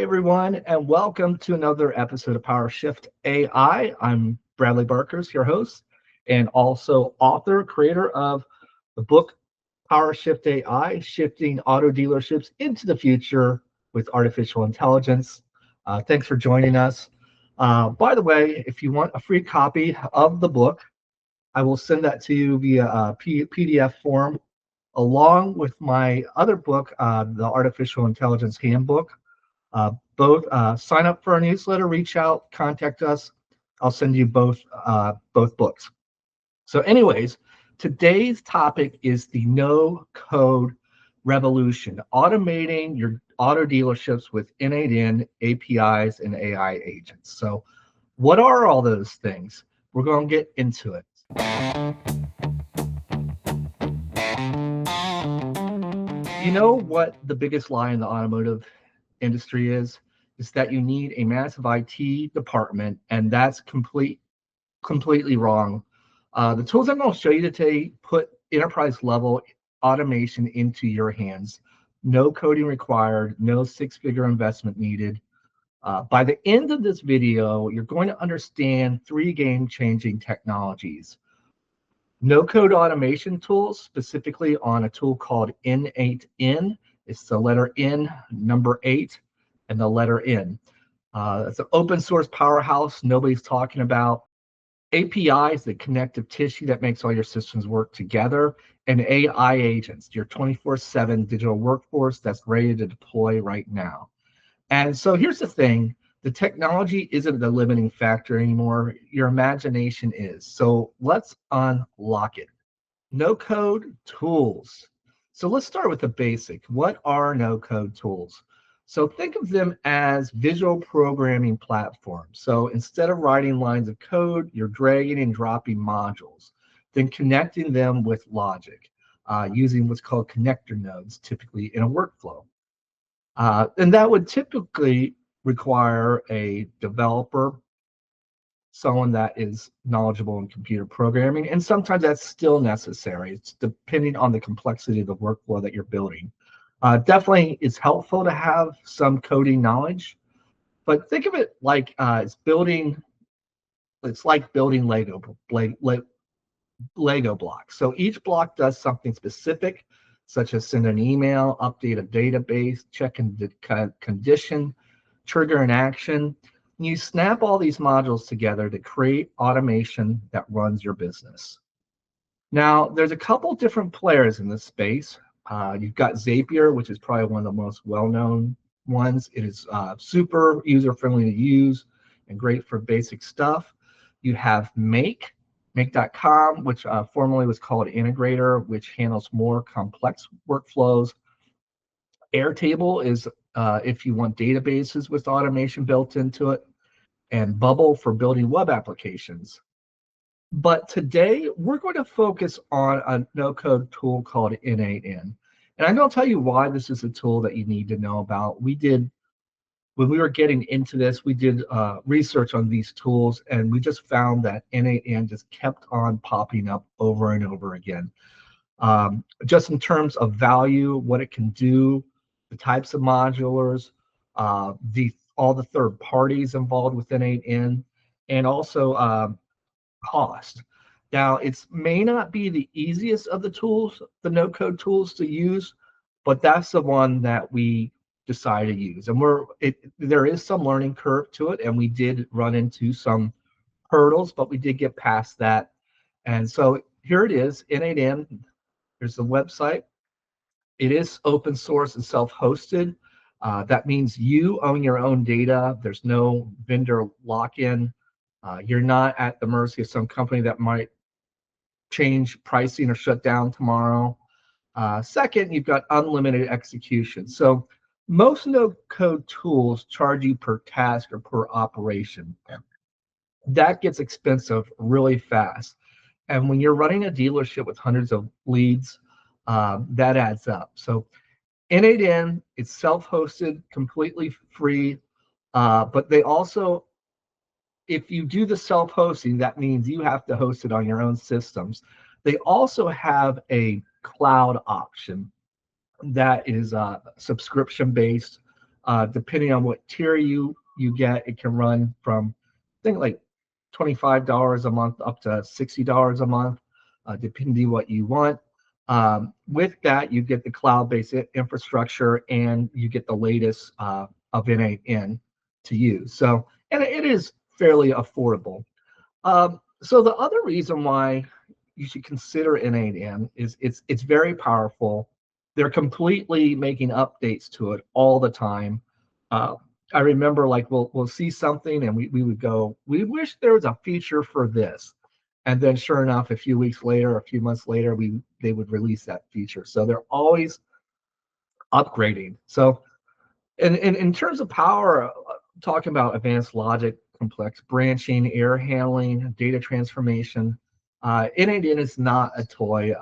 everyone, and welcome to another episode of Power Shift AI. I'm Bradley Barkhurst, your host, and also author, creator of the book Power Shift AI, Shifting Auto Dealerships into the Future with Artificial Intelligence. Thanks for joining us. By the way, if you want a free copy of the book, I will send that to you via PDF form, along with my other book, the Artificial Intelligence Handbook. Both sign up for our newsletter, reach out, contact us. I'll send you both books. So, anyways, today's topic is the no-code revolution, automating your auto dealerships with N8N, APIs, and AI agents. So, what are all those things? We're going to get into it. You know what the biggest lie in the automotive industry is that you need a massive IT department, and that's completely wrong. The tools I'm going to show you today put enterprise level automation into your hands. No coding required, no six-figure investment needed. By the end of this video, you're going to understand three game-changing technologies. No-code automation tools, specifically on a tool called N8N. It's the letter N, number 8, and the letter N. It's an open source powerhouse nobody's talking about. APIs, the connective tissue that makes all your systems work together, and AI agents, your 24/7 digital workforce that's ready to deploy right now. And so here's the thing, the technology isn't the limiting factor anymore. Your imagination is. So let's unlock it. No code tools. So let's start with the basic. What are no code tools? So think of them as visual programming platforms. So instead of writing lines of code, you're dragging and dropping modules, then connecting them with logic, using what's called connector nodes, typically in a workflow. And that would typically require a developer, someone that is knowledgeable in computer programming, and sometimes that's still necessary. It's depending on the complexity of the workflow that you're building. Definitely it's helpful to have some coding knowledge, but think of it like it's like building Lego blocks. So each block does something specific, such as send an email, update a database, check a condition, trigger an action. And you snap all these modules together to create automation that runs your business. Now, there's a couple different players in this space. You've got Zapier, which is probably one of the most well-known ones. It is super user-friendly to use and great for basic stuff. You have Make.com, which formerly was called Integrator, which handles more complex workflows. Airtable is if you want databases with automation built into it, and Bubble for building web applications. But today, we're going to focus on a no-code tool called N8N. And I'm going to tell you why this is a tool that you need to know about. When we were getting into this, we did research on these tools, and we just found that N8N just kept on popping up over and over again. Just in terms of value, what it can do, the types of modulars, all the third parties involved with N8N, and also cost. Now, it may not be the easiest of the tools, the no-code tools to use, but that's the one that we decide to use. And there is some learning curve to it, and we did run into some hurdles, but we did get past that. And so here it is, N8N. Here's the website. It is open source and self-hosted. That means you own your own data. There's no vendor lock-in. You're not at the mercy of some company that might change pricing or shut down tomorrow. Second, you've got unlimited execution. So most no-code tools charge you per task or per operation. That gets expensive really fast. And when you're running a dealership with hundreds of leads, that adds up. So N8N, it's self-hosted, completely free, but they also, if you do the self-hosting, that means you have to host it on your own systems. They also have a cloud option that is subscription-based. Depending on what tier you get, it can run from I think like $25 a month up to $60 a month, depending what you want. With that, you get the cloud-based infrastructure and you get the latest of N8N to use. So, and it is fairly affordable. So the other reason why you should consider N8N is it's very powerful. They're completely making updates to it all the time. Uh, I remember like we'll see something and we would go, we wish there was a feature for this. And then sure enough, a few weeks later, a few months later, they would release that feature. So they're always upgrading. So in terms of power, talking about advanced logic, complex branching, error handling, data transformation, N8N is not a toy.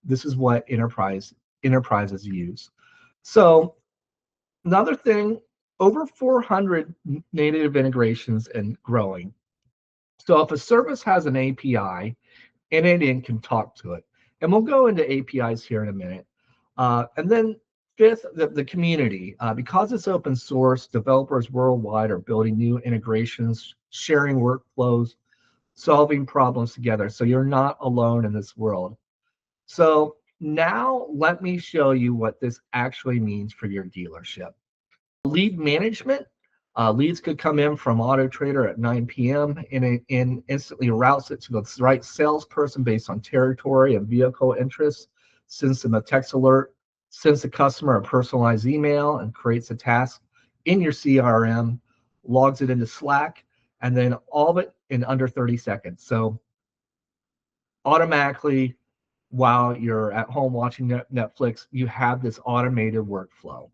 This is what enterprises use. So another thing, over 400 native integrations and growing. So if a service has an API, N8N can talk to it. And we'll go into APIs here in a minute. And then fifth, the community. Because it's open source, developers worldwide are building new integrations, sharing workflows, solving problems together. So you're not alone in this world. So now let me show you what this actually means for your dealership. Lead management. Leads could come in from Auto Trader at 9 p.m. and instantly routes it to the right salesperson based on territory and vehicle interests, sends them a text alert, sends the customer a personalized email, and creates a task in your CRM, logs it into Slack, and then all of it in under 30 seconds. So automatically, while you're at home watching Netflix, you have this automated workflow.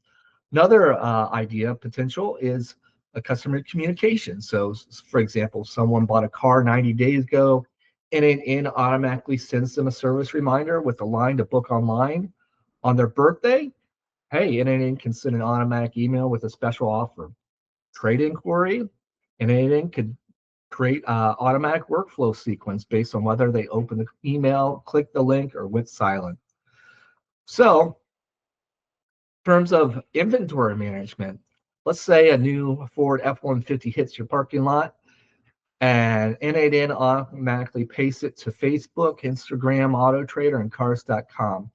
Another idea potential is a customer communication. So, for example, someone bought a car 90 days ago, and it automatically sends them a service reminder with a line to book online on their birthday. Hey, NNN can send an automatic email with a special offer. Trade inquiry, NNN could create automatic workflow sequence based on whether they open the email, click the link, or went silent. So terms of inventory management, let's say a new Ford F-150 hits your parking lot and N8N automatically pastes it to Facebook, Instagram, Auto Trader, and Cars.com,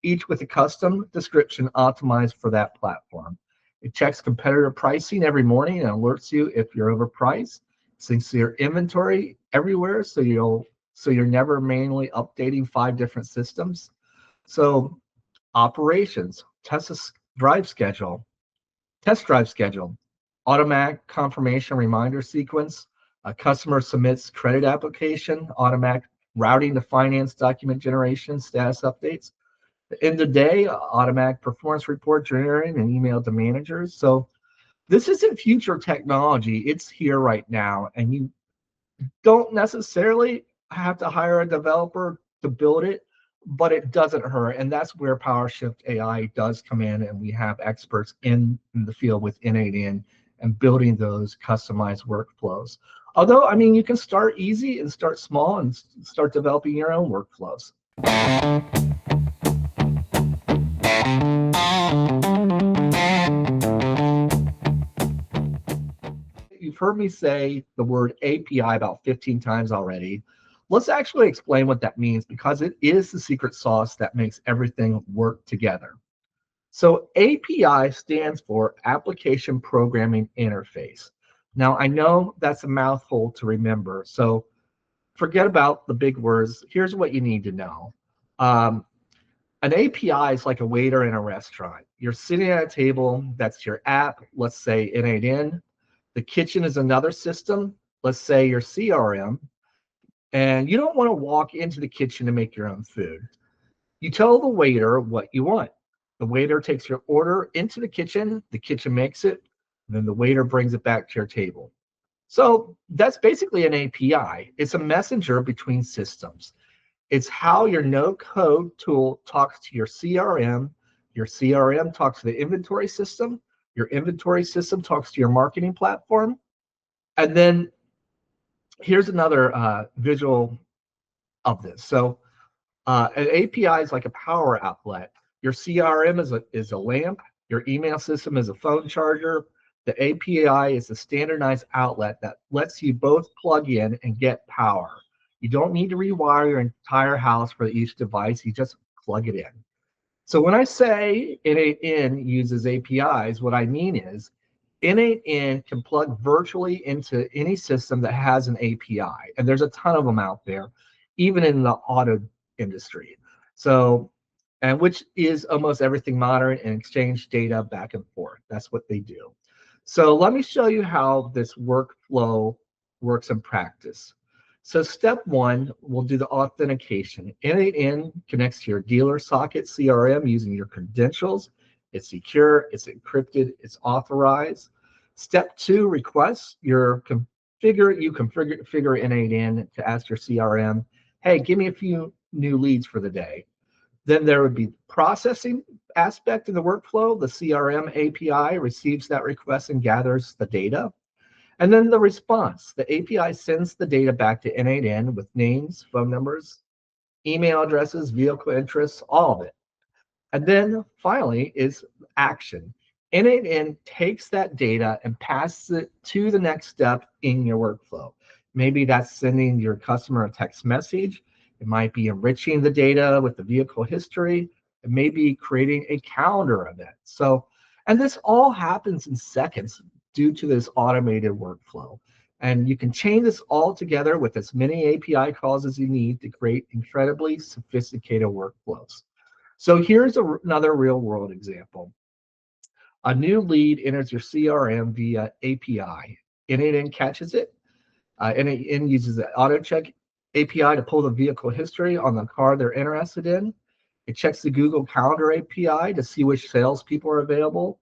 each with a custom description optimized for that platform. It checks competitor pricing every morning and alerts you if you're overpriced. Syncs your inventory everywhere, so you're never manually updating 5 different systems. So operations, test drive schedule, test drive schedule, automatic confirmation reminder sequence, a customer submits credit application, automatic routing to finance document generation, status updates. In the day, automatic performance report generating and email to managers. So this isn't future technology, it's here right now. And you don't necessarily have to hire a developer to build it, but it doesn't hurt. And that's where PowerShift AI does come in. And we have experts in the field with N8N and building those customized workflows. Although, I mean, you can start easy and start small and start developing your own workflows. You've heard me say the word API about 15 times already. Let's actually explain what that means, because it is the secret sauce that makes everything work together. So API stands for Application Programming Interface. Now, I know that's a mouthful to remember, so forget about the big words. Here's what you need to know. An API is like a waiter in a restaurant. You're sitting at a table, that's your app, let's say N8N. The kitchen is another system, let's say your CRM, and you don't want to walk into the kitchen to make your own food. You tell the waiter what you want. The waiter takes your order into the kitchen makes it, and then the waiter brings it back to your table. So that's basically an API. It's a messenger between systems. It's how your no-code tool talks to your CRM talks to the inventory system, your inventory system talks to your marketing platform. And then here's another visual of this. So an API is like a power outlet. Your CRM is a lamp. Your email system is a phone charger. The API is a standardized outlet that lets you both plug in and get power. You don't need to rewire your entire house for each device. You just plug it in. So when I say N8N uses APIs, what I mean is N8N can plug virtually into any system that has an API, and there's a ton of them out there, even in the auto industry. So, and which is almost everything modern and exchange data back and forth. That's what they do. So let me show you how this workflow works in practice. So step one, we'll do the authentication. N8N connects to your dealer socket CRM using your credentials. It's secure, it's encrypted, it's authorized. Step two, requests your configure N8N to ask your CRM, hey, give me a few new leads for the day. Then there would be processing aspect of the workflow. The CRM API receives that request and gathers the data. And then the response, the API sends the data back to N8N with names, phone numbers, email addresses, vehicle interests, all of it. And then finally is action. N8N takes that data and passes it to the next step in your workflow. Maybe that's sending your customer a text message. It might be enriching the data with the vehicle history. It may be creating a calendar event. So, and this all happens in seconds due to this automated workflow. And you can chain this all together with as many API calls as you need to create incredibly sophisticated workflows. So here's another real world example. A new lead enters your CRM via API. N8N catches it. N8N uses the auto check API to pull the vehicle history on the car they're interested in. It checks the Google Calendar API to see which salespeople are available.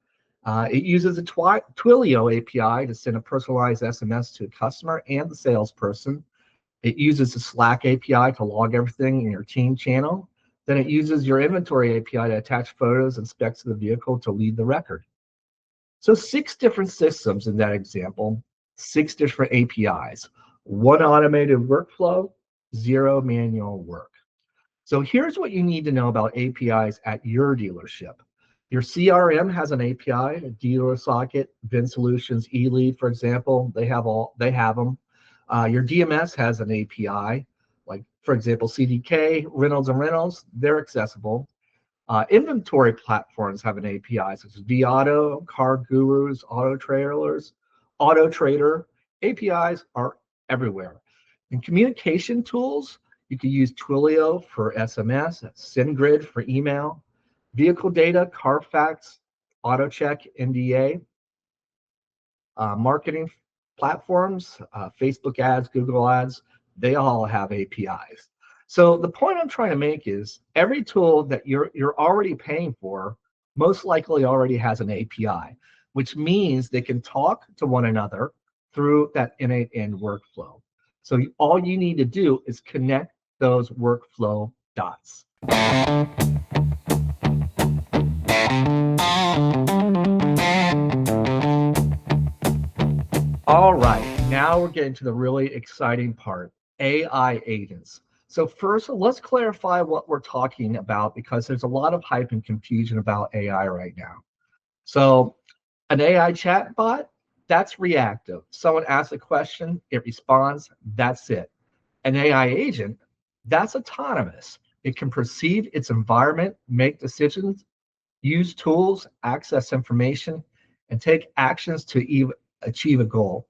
It uses the Twilio API to send a personalized SMS to a customer and the salesperson. It uses the Slack API to log everything in your team channel. Then it uses your inventory API to attach photos and specs of the vehicle to lead the record. So 6 different systems in that example, 6 different APIs, 1 automated workflow, 0 manual work. So here's what you need to know about APIs at your dealership. Your CRM has an API, a dealer socket, VIN Solutions, eLead, for example, they have them. Your DMS has an API, like for example, CDK, Reynolds, they're accessible. Inventory platforms have an API, such as vAuto, Car Gurus, Auto Trailers, Auto Trader. APIs are everywhere. In communication tools, you can use Twilio for SMS, SendGrid for email, vehicle data, Carfax, AutoCheck, NDA, marketing platforms, Facebook ads, Google ads, they all have APIs. So the point I'm trying to make is every tool that you're already paying for most likely already has an API, which means they can talk to one another through that N8N workflow. So all you need to do is connect those workflow dots. All right, now we're getting to the really exciting part, AI agents. So first, let's clarify what we're talking about because there's a lot of hype and confusion about AI right now. So an AI chatbot, that's reactive. Someone asks a question, it responds, that's it. An AI agent, that's autonomous. It can perceive its environment, make decisions, use tools, access information, and take actions to achieve a goal.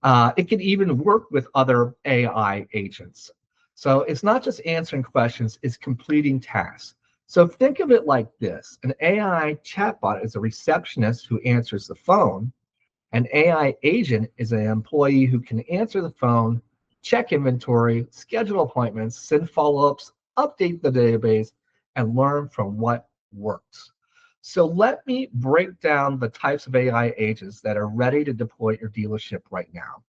It can even work with other AI agents. So it's not just answering questions, it's completing tasks. So think of it like this. An AI chatbot is a receptionist who answers the phone. An AI agent is an employee who can answer the phone, check inventory, schedule appointments, send follow-ups, update the database, and learn from what works. So let me break down the types of AI agents that are ready to deploy at your dealership right now.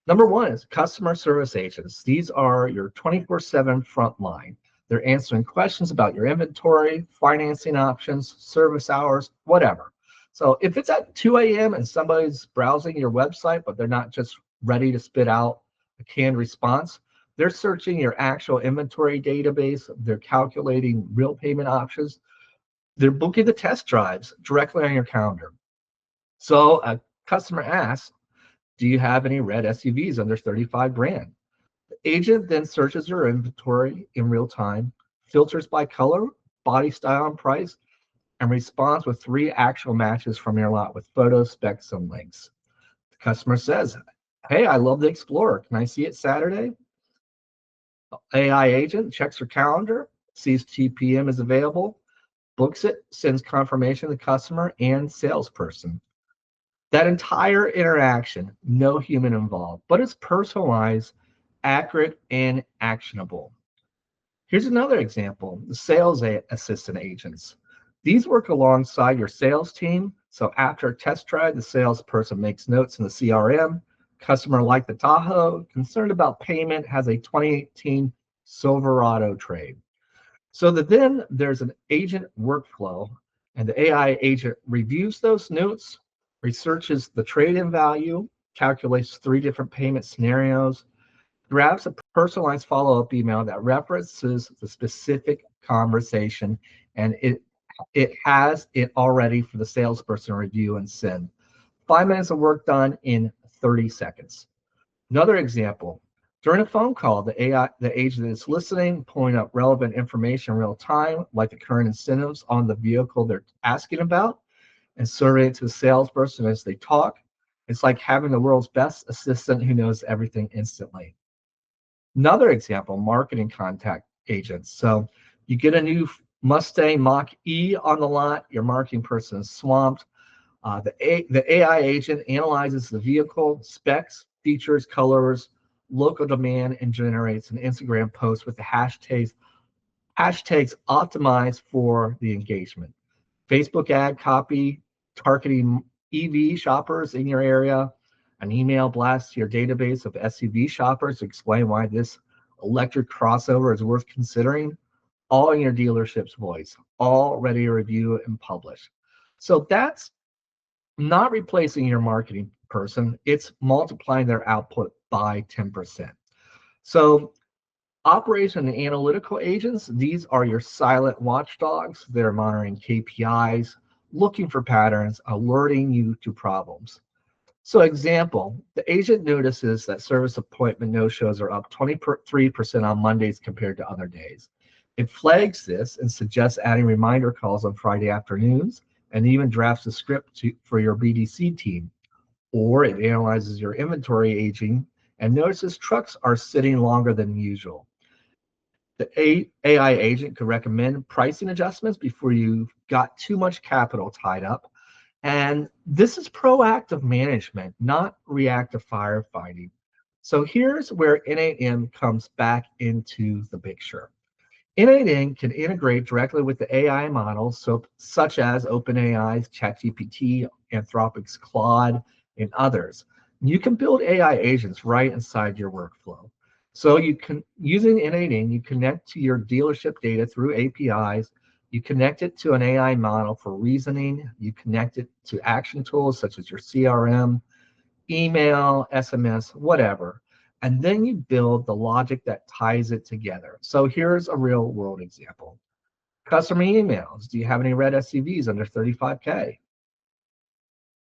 Number one is customer service agents. These are your 24/7 frontline. They're answering questions about your inventory, financing options, service hours, whatever. So if it's at 2 a.m. and somebody's browsing your website, but they're not just ready to spit out a canned response, they're searching your actual inventory database, they're calculating real payment options, They're booking the test drives directly on your calendar. So a customer asks, do you have any red SUVs under 35 grand? The agent then searches your inventory in real time, filters by color, body style, and price, and responds with 3 actual matches from your lot with photos, specs, and links. The customer says, hey, I love the Explorer. Can I see it Saturday? AI agent checks her calendar, sees TPM is available, books it, sends confirmation to the customer and salesperson. That entire interaction, no human involved, but it's personalized, accurate, and actionable. Here's another example, the sales assistant agents. These work alongside your sales team. So after a test drive, the salesperson makes notes in the CRM. Customer liked the Tahoe, concerned about payment, has a 2018 Silverado trade. So that then there's an agent workflow, and the AI agent reviews those notes, researches the trade-in value, calculates 3 different payment scenarios, drafts a personalized follow-up email that references the specific conversation, and it has it already for the salesperson to review and send. 5 minutes of work done in 30 seconds. Another example, during a phone call, the agent is listening, pulling up relevant information in real time, like the current incentives on the vehicle they're asking about, and serving it to the salesperson as they talk. It's like having the world's best assistant who knows everything instantly. Another example, marketing contact agents. So you get a new Mustang Mach E on the lot, your marketing person is swamped. The AI agent analyzes the vehicle, specs, features, colors, local demand, and generates an Instagram post with the hashtags optimized for the engagement. Facebook ad copy targeting EV shoppers in your area, an email blast to your database of SUV shoppers to explain why this electric crossover is worth considering, all in your dealership's voice, all ready to review and publish. So that's not replacing your marketing person, it's multiplying their output by 10%. So operation and analytical agents, these are your silent watchdogs. They're monitoring KPIs, looking for patterns, alerting you to problems. So example, the agent notices that service appointment no-shows are up 23% on Mondays compared to other days. It flags this and suggests adding reminder calls on Friday afternoons, and even drafts a script for your BDC team. Or it analyzes your inventory aging and notices trucks are sitting longer than usual. The AI agent could recommend pricing adjustments before you've got too much capital tied up. And this is proactive management, not reactive firefighting. So here's where N8N comes back into the picture. N8N can integrate directly with the AI models, such as OpenAI's ChatGPT, Anthropic's Claude, and others. You can build AI agents right inside your workflow. So you can, using N8N, you connect to your dealership data through APIs. You connect it to an AI model for reasoning. You connect it to action tools such as your CRM, email, SMS, whatever. And then you build the logic that ties it together. So here's a real world example. Customer emails. Do you have any red SUVs under 35K?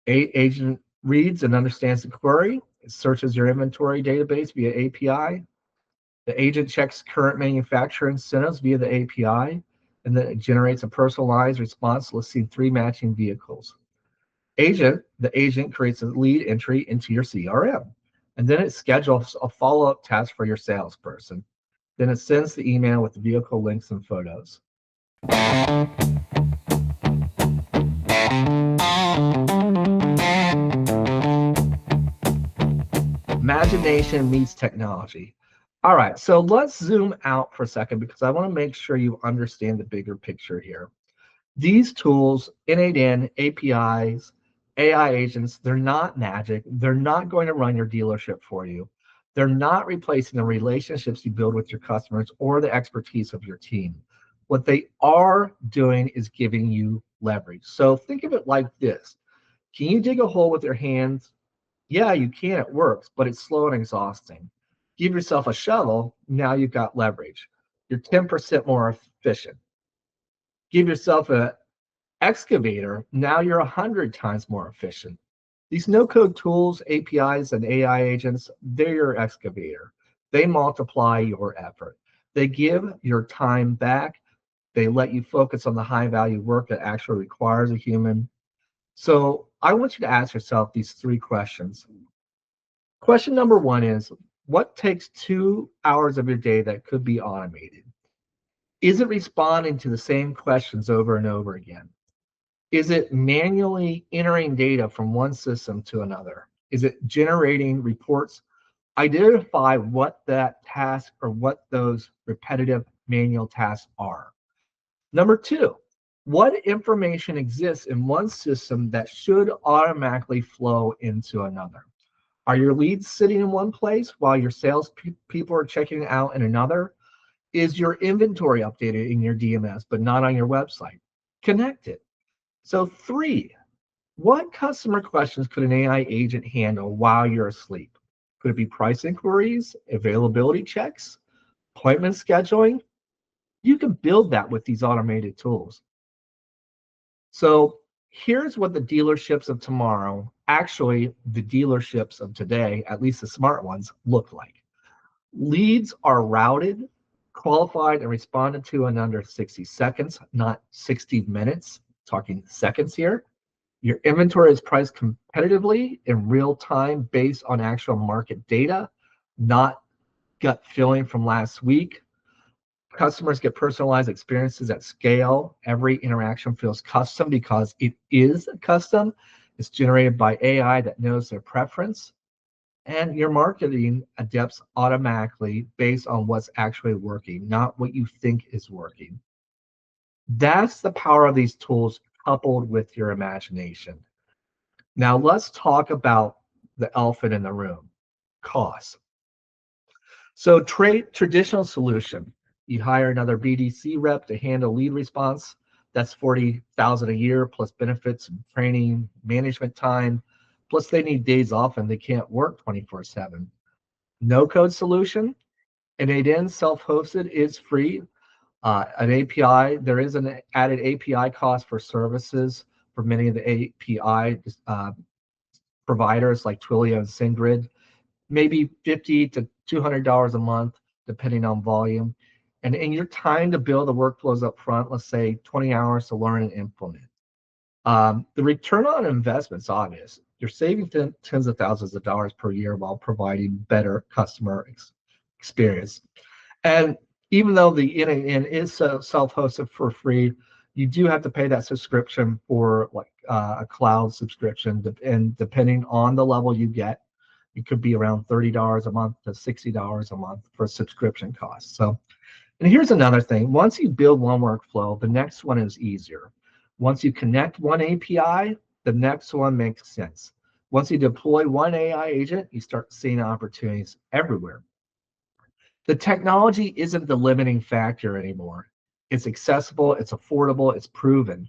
Agent reads and understands the query. It searches your inventory database via API. The agent checks current manufacturer incentives via the API, and then it generates a personalized response listing 3 matching vehicles. The agent creates a lead entry into your CRM, and then it schedules a follow-up task for your salesperson. Then it sends the email with the vehicle links and photos. Imagination meets technology. All right, so let's zoom out for a second because I want to make sure you understand the bigger picture here. These tools, N8N, APIs, AI agents, they're not magic. They're not going to run your dealership for you. They're not replacing the relationships you build with your customers or the expertise of your team. What they are doing is giving you leverage. So think of it like this. Can you dig a hole with your hands? Yeah, you can, it works, but it's slow and exhausting. Give yourself a shovel, now you've got leverage. You're 10% more efficient. Give yourself a Excavator, now you're 100 times more efficient. These no-code tools, APIs, and AI agents, they're your excavator. They multiply your effort. They give your time back. They let you focus on the high-value work that actually requires a human. So I want you to ask yourself these three questions. Question number one is, what takes 2 hours of your day that could be automated? Is it responding to the same questions over and over again? Is it manually entering data from one system to another? Is it generating reports? Identify what that task or what those repetitive manual tasks are. Number two, what information exists in one system that should automatically flow into another? Are your leads sitting in one place while your sales people are checking it out in another? Is your inventory updated in your DMS but not on your website? Connect it. So three, what customer questions could an AI agent handle while you're asleep? Could it be price inquiries, availability checks, appointment scheduling? You can build that with these automated tools. So here's what the dealerships of tomorrow, actually the dealerships of today, at least the smart ones, look like. Leads are routed, qualified, and responded to in under 60 seconds, not 60 minutes, talking seconds here. Your inventory is priced competitively in real time based on actual market data, not gut feeling from last week. Customers get personalized experiences at scale. Every interaction feels custom because it is custom. It's generated by AI that knows their preference. And your marketing adapts automatically based on what's actually working, not what you think is working. That's the power of these tools coupled with your imagination. Now let's talk about the elephant in the room, cost. So traditional solution, you hire another BDC rep to handle lead response. That's 40,000 a year plus benefits, training, management time. Plus they need days off and they can't work 24/7. No code solution, and it is self-hosted, is free. An API, there is an added API cost for services for many of the API providers like Twilio and SendGrid, maybe $50 to $200 a month, depending on volume. And in your time to build the workflows up front, let's say 20 hours to learn and implement. The return on investment is obvious. You're saving tens of thousands of dollars per year while providing better customer experience. And even though the in is self-hosted for free, you do have to pay that subscription for like a cloud subscription, and depending on the level you get, it could be around $30 a month to $60 a month for subscription costs. So, and here's another thing. Once you build one workflow, the next one is easier. Once you connect one API, the next one makes sense. Once you deploy one AI agent, you start seeing opportunities everywhere. The technology isn't the limiting factor anymore. It's accessible, it's affordable, it's proven.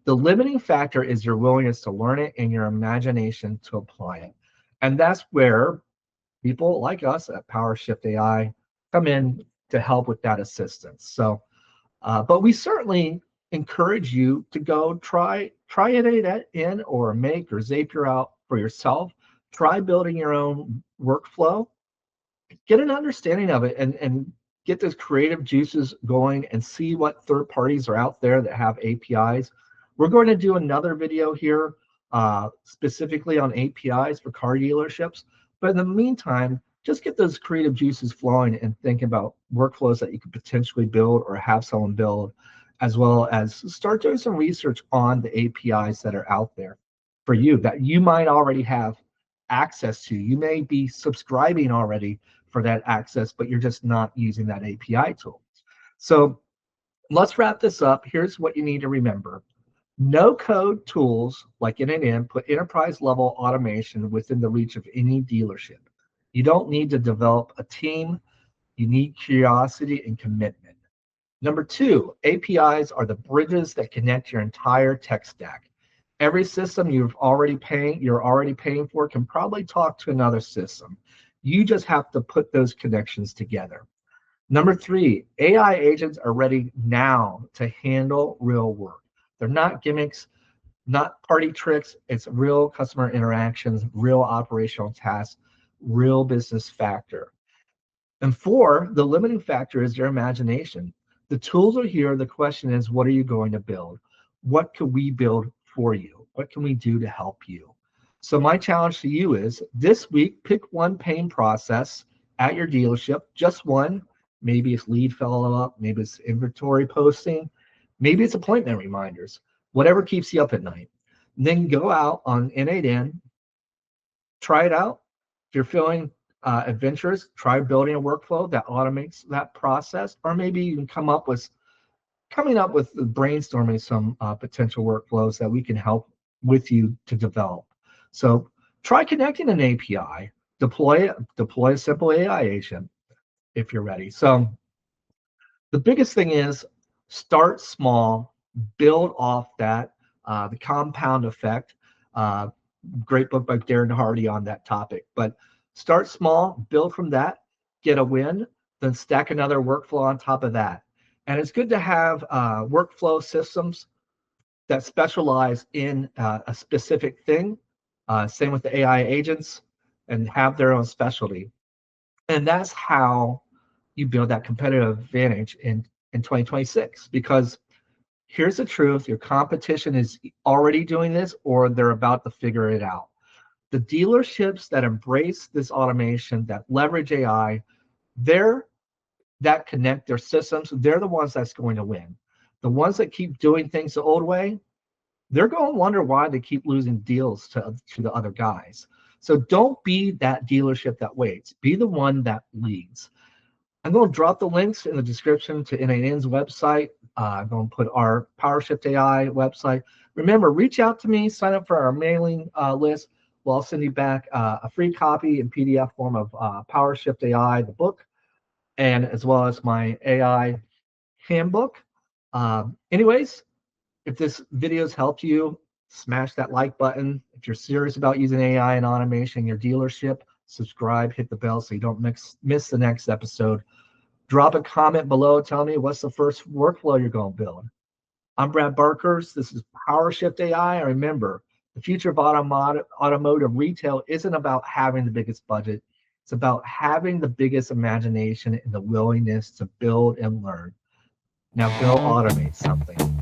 The limiting factor is your willingness to learn it and your imagination to apply it. And that's where people like us at PowerShift AI come in to help with that assistance. So, but we certainly encourage you to go try it in or make or Zapier out for yourself. Try building your own workflow, get an understanding of it, and get those creative juices going and see what third parties are out there that have APIs. We're going to do another video here specifically on APIs for car dealerships. But in the meantime, just get those creative juices flowing and think about workflows that you could potentially build or have someone build, as well as start doing some research on the APIs that are out there for you that you might already have access to. You may be subscribing already for that access, but you're just not using that API tool. So let's wrap this up. Here's what you need to remember. No code tools like NNN put enterprise level automation within the reach of any dealership. You don't need to develop a team. You need curiosity and commitment. Number two, APIs are the bridges that connect your entire tech stack. Every system you're already paying for can probably talk to another system. You just have to put those connections together. Number three, AI agents are ready now to handle real work. They're not gimmicks, not party tricks. It's real customer interactions, real operational tasks, real business factor. And four, the limiting factor is your imagination. The tools are here. The question is, what are you going to build? What can we build for you? What can we do to help you? So my challenge to you is this week, pick one pain process at your dealership, just one. Maybe it's lead follow-up, maybe it's inventory posting, maybe it's appointment reminders, whatever keeps you up at night. And then go out on N8N, try it out. If you're feeling adventurous, try building a workflow that automates that process, or maybe you can coming up with brainstorming some potential workflows that we can help with you to develop. So try connecting an API, deploy a simple AI agent if you're ready. So the biggest thing is start small, build off that, the compound effect. Great book by Darren Hardy on that topic. But start small, build from that, get a win, then stack another workflow on top of that. And it's good to have workflow systems that specialize in a specific thing. Same with the AI agents, and have their own specialty. And that's how you build that competitive advantage in 2026. Because here's the truth, your competition is already doing this, or they're about to figure it out. The dealerships that embrace this automation, that leverage AI, that connect their systems, they're the ones that's going to win. The ones that keep doing things the old way, they're going to wonder why they keep losing deals to the other guys. So don't be that dealership that waits. Be the one that leads. I'm going to drop the links in the description to N8N's website. I'm going to put our PowerShift AI website. Remember, reach out to me, sign up for our mailing list. Well, I'll send you back a free copy in PDF form of PowerShift AI, the book, and as well as my AI handbook. Anyways, if this video has helped you, smash that like button. If you're serious about using AI and automation in your dealership, subscribe, hit the bell so you don't miss the next episode. Drop a comment below. Tell me what's the first workflow you're going to build. I'm Brad Barkhurst. This is PowerShift AI. And remember, the future of automotive retail isn't about having the biggest budget. It's about having the biggest imagination and the willingness to build and learn. Now go automate something.